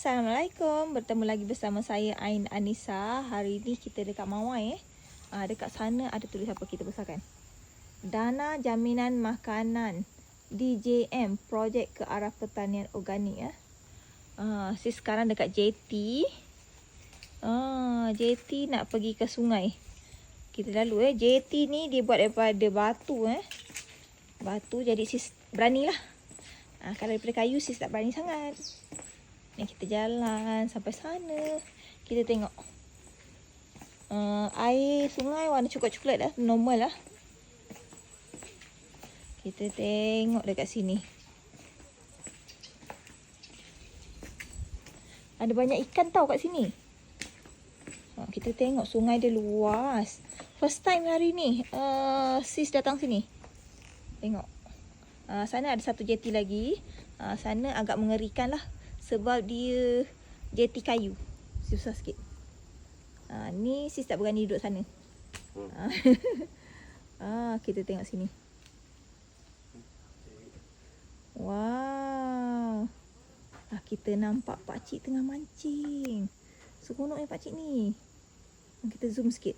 Assalamualaikum. Bertemu lagi bersama saya Ain Anissa. Hari ni kita dekat Mawai dekat sana ada tulis apa, kita besarkan. Dana Jaminan Makanan DJM, projek ke arah pertanian organik Sis sekarang dekat JT. JT nak pergi ke sungai. Kita lalu JT ni dia buat daripada batu batu, jadi sis beranilah. Kalau daripada kayu sis tak berani sangat. Ni kita jalan sampai sana. Kita tengok air sungai warna coklat-coklat dah, normal lah. Kita tengok dekat sini. Ada banyak ikan tau kat sini. Kita tengok sungai dia luas. First time hari ni sis datang sini. Tengok. Sana ada satu jeti lagi. Sana agak mengerikan lah. Sebab dia jeti kayu. Susah sikit. Ni sis tak berani duduk sana. Kita tengok sini. Wow. Kita nampak pakcik tengah mancing. Seronok pakcik ni. Kita zoom sikit.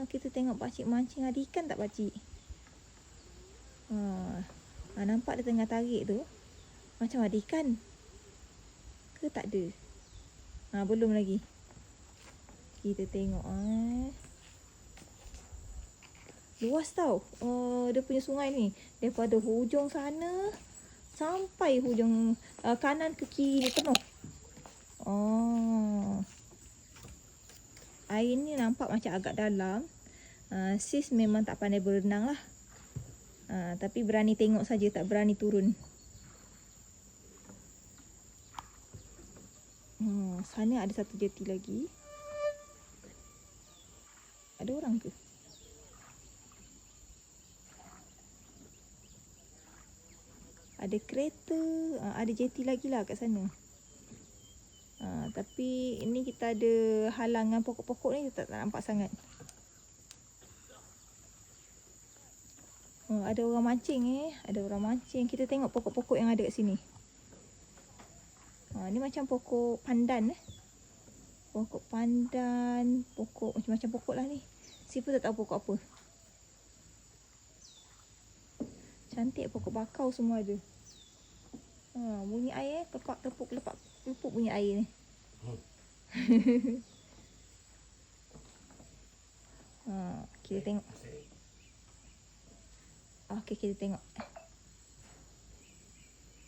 Kita tengok pakcik mancing. Ada ikan tak pakcik? Nampak dia tengah tarik tu. Macam ada ikan. Ke tak ada? Belum lagi. Kita tengok. Luas tau. Dia punya sungai ni. Daripada hujung sana sampai hujung kanan ke kiri ni penuh. Air ni nampak macam agak dalam. Sis memang tak pandai berenang lah. Tapi berani tengok saja, tak berani turun. Sana ada satu jeti lagi. Ada orang ke? Ada kereta. Ada jeti lagi lah kat sana. Tapi ini kita ada halangan pokok-pokok ni, tak nampak sangat. Ada orang mancing Ada orang mancing. Kita tengok pokok-pokok yang ada kat sini. Ni macam pokok pandan Pokok pandan, pokok macam-macam pokok lah ni. Si pun tak tahu pokok apa. Cantik, pokok bakau semua ada. Bunyi air lepak tepuk lepak lepuk bunyi air ni. Kita tengok. Okey, kita tengok.